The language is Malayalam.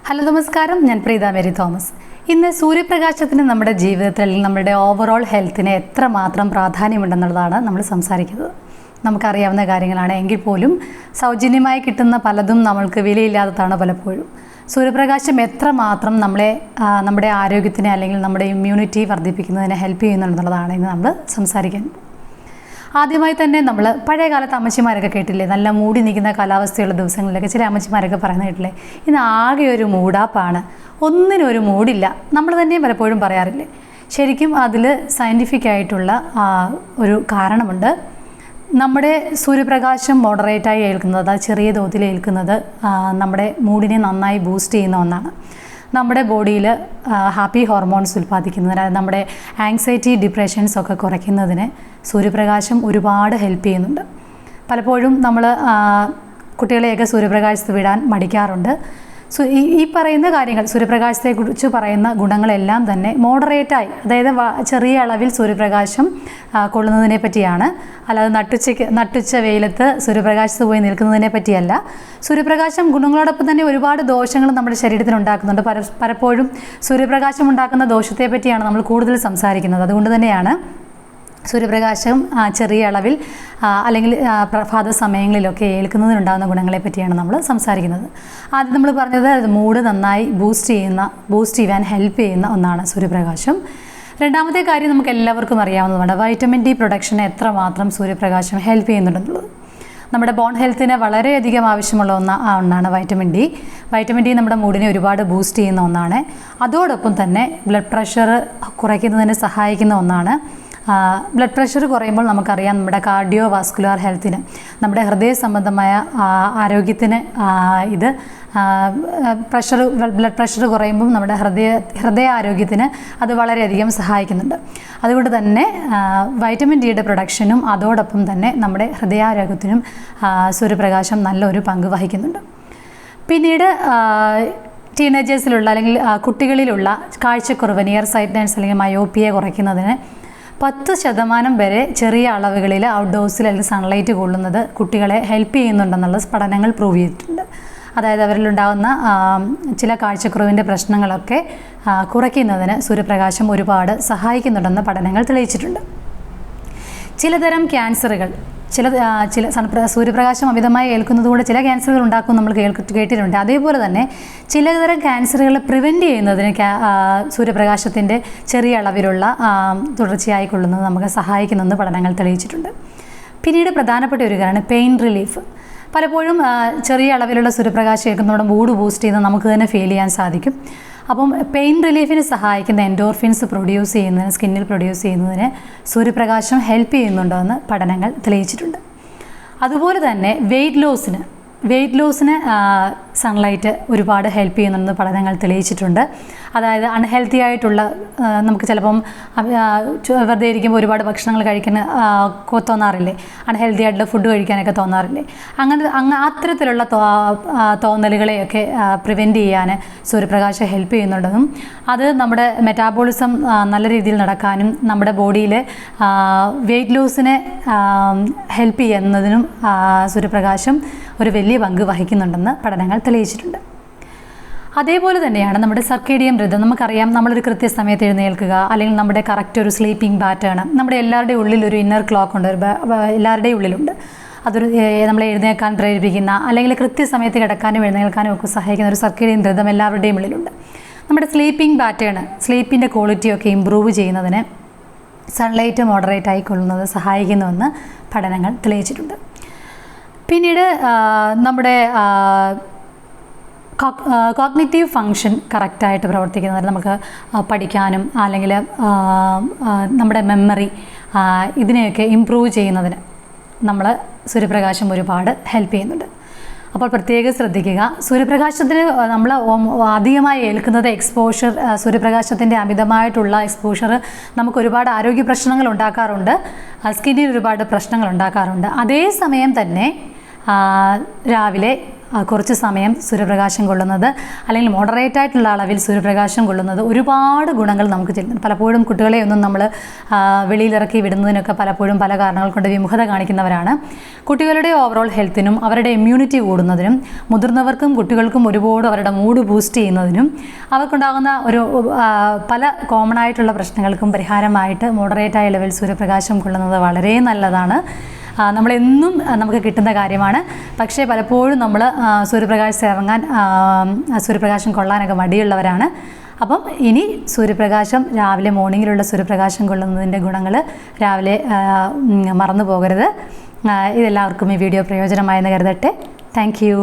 ഹലോ നമസ്കാരം, ഞാൻ പ്രീത മേരി തോമസ്. ഇന്ന് സൂര്യപ്രകാശത്തിന് നമ്മുടെ ജീവിതത്തിൽ നമ്മുടെ ഓവറോൾ ഹെൽത്തിന് എത്രമാത്രം പ്രാധാന്യമുണ്ടെന്നുള്ളതാണ് നമ്മൾ സംസാരിക്കുന്നത്. നമുക്കറിയാവുന്ന കാര്യങ്ങളാണ് എങ്കിൽ പോലും സൗജന്യമായി കിട്ടുന്ന പലതും നമ്മൾക്ക് വിലയില്ലാത്തതാണ് പലപ്പോഴും. സൂര്യപ്രകാശം എത്രമാത്രം നമ്മുടെ ആരോഗ്യത്തിനെ അല്ലെങ്കിൽ നമ്മുടെ ഇമ്മ്യൂണിറ്റി വർദ്ധിപ്പിക്കുന്നതിനെ ഹെൽപ്പ് ചെയ്യുന്നുണ്ടെന്നുള്ളതാണ് ഇന്ന് നമ്മൾ സംസാരിക്കുന്നത്. ആദ്യമായി തന്നെ നമ്മൾ പഴയ കാലത്ത് അമ്മച്ചിമാരൊക്കെ കേട്ടില്ലേ, നല്ല മൂടി നിൽക്കുന്ന കാലാവസ്ഥയുള്ള ദിവസങ്ങളിലൊക്കെ ചില അമ്മച്ചിമാരൊക്കെ പറയുന്നത് കേട്ടില്ലേ, ഇന്ന് ആകെ ഒരു മൂടാപ്പാണ്, ഒന്നിനും ഒരു മൂടില്ല, നമ്മൾ തന്നെയും പലപ്പോഴും പറയാറില്ലേ. ശരിക്കും അതിൽ സയൻറ്റിഫിക്കായിട്ടുള്ള ഒരു കാരണമുണ്ട്. നമ്മുടെ സൂര്യപ്രകാശം മോഡറേറ്റായി ഏൽക്കുന്നത്, അതായത് ചെറിയ തോതിൽ ഏൽക്കുന്നത് നമ്മുടെ മൂഡിനെ നന്നായി ബൂസ്റ്റ് ചെയ്യുന്ന ഒന്നാണ്. നമ്മുടെ ബോഡിയിൽ ഹാപ്പി ഹോർമോൺസ് ഉൽപ്പാദിക്കുന്നതിന്, അതായത് നമ്മുടെ ആങ്സൈറ്റി ഡിപ്രഷൻസ് ഒക്കെ കുറയ്ക്കുന്നതിന് സൂര്യപ്രകാശം ഒരുപാട് ഹെൽപ്പ് ചെയ്യുന്നുണ്ട്. പലപ്പോഴും നമ്മൾ കുട്ടികളെയൊക്കെ സൂര്യപ്രകാശത്ത് വിടാൻ മടിക്കാറുണ്ട്. ഈ പറയുന്ന കാര്യങ്ങൾ, സൂര്യപ്രകാശത്തെക്കുറിച്ച് പറയുന്ന ഗുണങ്ങളെല്ലാം തന്നെ മോഡറേറ്റായി, അതായത് ചെറിയ അളവിൽ സൂര്യപ്രകാശം കൊള്ളുന്നതിനെ പറ്റിയാണ്. അല്ലാതെ നട്ടുച്ച വെയിലത്ത് സൂര്യപ്രകാശത്ത് പോയി നിൽക്കുന്നതിനെ പറ്റിയല്ല. സൂര്യപ്രകാശം ഗുണങ്ങളോടൊപ്പം തന്നെ ഒരുപാട് ദോഷങ്ങൾ നമ്മുടെ ശരീരത്തിന് ഉണ്ടാക്കുന്നുണ്ട്. പലപ്പോഴും സൂര്യപ്രകാശം ഉണ്ടാക്കുന്ന ദോഷത്തെ പറ്റിയാണ് നമ്മൾ കൂടുതൽ സംസാരിക്കുന്നത്. അതുകൊണ്ട് തന്നെയാണ് സൂര്യപ്രകാശം ചെറിയ അളവിൽ അല്ലെങ്കിൽ പ്രഭാത സമയങ്ങളിലൊക്കെ ഏൽക്കുന്നതിനുണ്ടാകുന്ന ഗുണങ്ങളെ പറ്റിയാണ് നമ്മൾ സംസാരിക്കുന്നത്. ആദ്യം നമ്മൾ പറഞ്ഞത് മൂഡ് നന്നായി ബൂസ്റ്റ് ചെയ്യാൻ ഹെൽപ്പ് ചെയ്യുന്ന ഒന്നാണ് സൂര്യപ്രകാശം. രണ്ടാമത്തെ കാര്യം നമുക്ക് എല്ലാവർക്കും അറിയാവുന്നതാണ്, വൈറ്റമിൻ ഡി പ്രൊഡക്ഷന് എത്രമാത്രം സൂര്യപ്രകാശം ഹെൽപ്പ് ചെയ്യുന്നുണ്ടെന്നുള്ളത്. നമ്മുടെ ബോൺ ഹെൽത്തിന് വളരെയധികം ആവശ്യമുള്ള ഒന്നാണ് വൈറ്റമിൻ ഡി. വൈറ്റമിൻ ഡി നമ്മുടെ മൂഡിനെ ഒരുപാട് ബൂസ്റ്റ് ചെയ്യുന്ന ഒന്നാണ്. അതോടൊപ്പം തന്നെ ബ്ലഡ് പ്രഷർ കുറയ്ക്കുന്നതിന് സഹായിക്കുന്ന ഒന്നാണ്. ബ്ലഡ് പ്രഷർ കുറയുമ്പോൾ നമുക്കറിയാം നമ്മുടെ കാർഡിയോ വാസ്കുലാർ ഹെൽത്തിന്, നമ്മുടെ ഹൃദയ സംബന്ധമായ ആരോഗ്യത്തിന് ഇത് ബ്ലഡ് പ്രഷർ കുറയുമ്പം നമ്മുടെ ഹൃദയ ആരോഗ്യത്തിന് അത് വളരെയധികം സഹായിക്കുന്നുണ്ട്. അതുകൊണ്ട് തന്നെ വൈറ്റമിൻ ഡിയുടെ പ്രൊഡക്ഷനും അതോടൊപ്പം തന്നെ നമ്മുടെ ഹൃദയാരോഗ്യത്തിനും സൂര്യപ്രകാശം നല്ലൊരു പങ്ക് വഹിക്കുന്നുണ്ട്. പിന്നീട് ടീനേജേഴ്സിലുള്ള അല്ലെങ്കിൽ കുട്ടികളിലുള്ള കാഴ്ചക്കുറവ്, നിയർ സൈറ്റ്നെസ് അല്ലെങ്കിൽ മയോപ്പിയെ കുറയ്ക്കുന്നതിന് 10% വരെ ചെറിയ അളവുകളിൽ ഔട്ട്ഡോഴ്സിൽ അല്ലെങ്കിൽ സൺലൈറ്റ് കൊള്ളുന്നത് കുട്ടികളെ ഹെൽപ്പ് ചെയ്യുന്നുണ്ടെന്നുള്ള പഠനങ്ങൾ പ്രൂവ് ചെയ്തിട്ടുണ്ട്. അതായത് അവരിലുണ്ടാകുന്ന ചില കാഴ്ചക്കുറവിൻ്റെ പ്രശ്നങ്ങളൊക്കെ കുറയ്ക്കുന്നതിന് സൂര്യപ്രകാശം ഒരുപാട് സഹായിക്കുന്നുണ്ടെന്ന് പഠനങ്ങൾ തെളിയിച്ചിട്ടുണ്ട്. ചിലതരം ക്യാൻസറുകൾ സൂര്യപ്രകാശം അമിതമായി ഏൽക്കുന്നതുകൊണ്ട് ചില ക്യാൻസറുകൾ ഉണ്ടാക്കും നമ്മൾ കേട്ടിട്ടുണ്ട്. അതേപോലെ തന്നെ ചിലതരം ക്യാൻസറുകൾ പ്രിവെൻറ്റ് ചെയ്യുന്നതിന് സൂര്യപ്രകാശത്തിൻ്റെ ചെറിയ അളവിലുള്ള തുടർച്ചയായി കൊള്ളുന്നത് നമുക്ക് സഹായിക്കുന്നെന്ന് പഠനങ്ങൾ തെളിയിച്ചിട്ടുണ്ട്. പിന്നീട് പ്രധാനപ്പെട്ട ഒരു കാര്യമാണ് പെയിൻ റിലീഫ്. പലപ്പോഴും ചെറിയ അളവിലുള്ള സൂര്യപ്രകാശം ഏൽക്കുന്നതോടെ മൂഡ് ബൂസ്റ്റ് ചെയ്യുന്നത് നമുക്ക് തന്നെ ഫീൽ ചെയ്യാൻ സാധിക്കും. അപ്പം പെയിൻ റിലീഫിന് സഹായിക്കുന്ന എൻഡോർഫിൻസ് സ്കിന്നിൽ പ്രൊഡ്യൂസ് ചെയ്യുന്നതിന് സൂര്യപ്രകാശം ഹെൽപ്പ് ചെയ്യുന്നുണ്ടോയെന്ന് പഠനങ്ങൾ തെളിയിച്ചിട്ടുണ്ട്. അതുപോലെ തന്നെ വെയ്റ്റ് ലോസിന് സൺലൈറ്റ് ഒരുപാട് ഹെൽപ്പ് ചെയ്യുന്നുണ്ടെന്ന് പഠനങ്ങൾ തെളിയിച്ചിട്ടുണ്ട്. അതായത് അൺഹെൽത്തി ആയിട്ടുള്ള, നമുക്ക് ചിലപ്പം വെറുതെ ഇരിക്കുമ്പോൾ ഒരുപാട് ഭക്ഷണങ്ങൾ കഴിക്കാൻ തോന്നാറില്ലേ, അൺഹെൽത്തി ആയിട്ടുള്ള ഫുഡ് കഴിക്കാനൊക്കെ തോന്നാറില്ലേ, അത്തരത്തിലുള്ള തോന്നലുകളെയൊക്കെ പ്രിവെൻറ്റ് ചെയ്യാൻ സൂര്യപ്രകാശം ഹെൽപ്പ് ചെയ്യുന്നുണ്ടെന്നും അത് നമ്മുടെ മെറ്റാബോളിസം നല്ല രീതിയിൽ നടക്കാനും നമ്മുടെ ബോഡിയിൽ വെയ്റ്റ് ലോസിനെ ഹെൽപ്പ് ചെയ്യുന്നതിനും സൂര്യപ്രകാശം ഒരു വലിയ പങ്ക് വഹിക്കുന്നുണ്ടെന്ന് പഠനങ്ങൾ തെളിയിച്ചിട്ടുണ്ട്. അതേപോലെ തന്നെയാണ് നമ്മുടെ സർക്കേഡിയൻ റിതം. നമുക്കറിയാം, നമ്മളൊരു കൃത്യസമയത്ത് എഴുന്നേൽക്കുക അല്ലെങ്കിൽ നമ്മുടെ കറക്റ്റ് ഒരു സ്ലീപ്പിംഗ് പാറ്റേൺ, നമ്മുടെ എല്ലാവരുടെയും ഉള്ളിൽ ഒരു ഇന്നർ ക്ലോക്ക് ഉണ്ട്, എല്ലാവരുടെയും ഉള്ളിലുണ്ട്. അതൊരു നമ്മളെ എഴുന്നേൽക്കാൻ പ്രേരിപ്പിക്കുന്ന അല്ലെങ്കിൽ കൃത്യസമയത്ത് കിടക്കാനും എഴുന്നേൽക്കാനും ഒക്കെ സഹായിക്കുന്ന ഒരു സർക്കേഡിയൻ റിതം എല്ലാവരുടെയും ഉള്ളിലുണ്ട്. നമ്മുടെ സ്ലീപ്പിംഗ് പാറ്റേൺ, സ്ലീപ്പിൻ്റെ ക്വാളിറ്റിയൊക്കെ ഇമ്പ്രൂവ് ചെയ്യുന്നതിന് സൺലൈറ്റ് മോഡറേറ്റ് ആയിക്കൊള്ളുന്നത് സഹായിക്കുന്നുവെന്ന് പഠനങ്ങൾ തെളിയിച്ചിട്ടുണ്ട്. പിന്നീട് നമ്മുടെ കോഗ്നിറ്റീവ് ഫങ്ഷൻ കറക്റ്റായിട്ട് പ്രവർത്തിക്കുന്നതിന് നമുക്ക് പഠിക്കാനും അല്ലെങ്കിൽ നമ്മുടെ മെമ്മറി ഇതിനെയൊക്കെ ഇമ്പ്രൂവ് ചെയ്യുന്നതിന് നമ്മൾ സൂര്യപ്രകാശം ഒരുപാട് ഹെൽപ്പ് ചെയ്യുന്നുണ്ട്. അപ്പോൾ പ്രത്യേകം ശ്രദ്ധിക്കുക, സൂര്യപ്രകാശത്തിന് നമ്മൾ അധികമായി ഏൽക്കുന്നത് സൂര്യപ്രകാശത്തിൻ്റെ അമിതമായിട്ടുള്ള എക്സ്പോഷർ നമുക്ക് ഒരുപാട് ആരോഗ്യ പ്രശ്നങ്ങൾ ഉണ്ടാക്കാറുണ്ട്, സ്കിന്നിന് ഒരുപാട് പ്രശ്നങ്ങൾ ഉണ്ടാക്കാറുണ്ട്. അതേസമയം തന്നെ രാവിലെ കുറച്ച് സമയം സൂര്യപ്രകാശം കൊള്ളുന്നത് അല്ലെങ്കിൽ മോഡറേറ്റ് ആയിട്ടുള്ള അളവിൽ സൂര്യപ്രകാശം കൊള്ളുന്നത് ഒരുപാട് ഗുണങ്ങൾ നമുക്ക് ചെല്ലുന്നു. പലപ്പോഴും കുട്ടികളെ ഒന്നും നമ്മൾ വെളിയിലിറക്കി വിടുന്നതിനൊക്കെ പലപ്പോഴും പല കാരണങ്ങൾ കൊണ്ട് വിമുഖത കാണിക്കുന്നവരാണ്. കുട്ടികളുടെ ഓവറോൾ ഹെൽത്തിനും അവരുടെ ഇമ്മ്യൂണിറ്റി കൂടുന്നതിനും മുതിർന്നവർക്കും കുട്ടികൾക്കും ഒരുപാട് അവരുടെ മൂഡ് ബൂസ്റ്റ് ചെയ്യുന്നതിനും അവർക്കുണ്ടാകുന്ന ഒരു പല കോമൺ ആയിട്ടുള്ള പ്രശ്നങ്ങൾക്കും പരിഹാരമായിട്ട് മോഡറേറ്റായ ലെവൽ സൂര്യപ്രകാശം കൊള്ളുന്നത് വളരെ നല്ലതാണ്. നമ്മളെന്നും നമുക്ക് കിട്ടുന്ന കാര്യമാണ്. പക്ഷേ പലപ്പോഴും നമ്മൾ സൂര്യപ്രകാശം കൊള്ളാനൊക്കെ മടിയുള്ളവരാണ്. അപ്പം ഇനി സൂര്യപ്രകാശം രാവിലെ മോർണിംഗിലുള്ള സൂര്യപ്രകാശം കൊള്ളുന്നതിൻ്റെ ഗുണങ്ങൾ രാവിലെ മറന്നു പോകരുത്. ഇതെല്ലാവർക്കും ഈ വീഡിയോ പ്രയോജനമായെന്ന് കരുതട്ടെ. Thank U.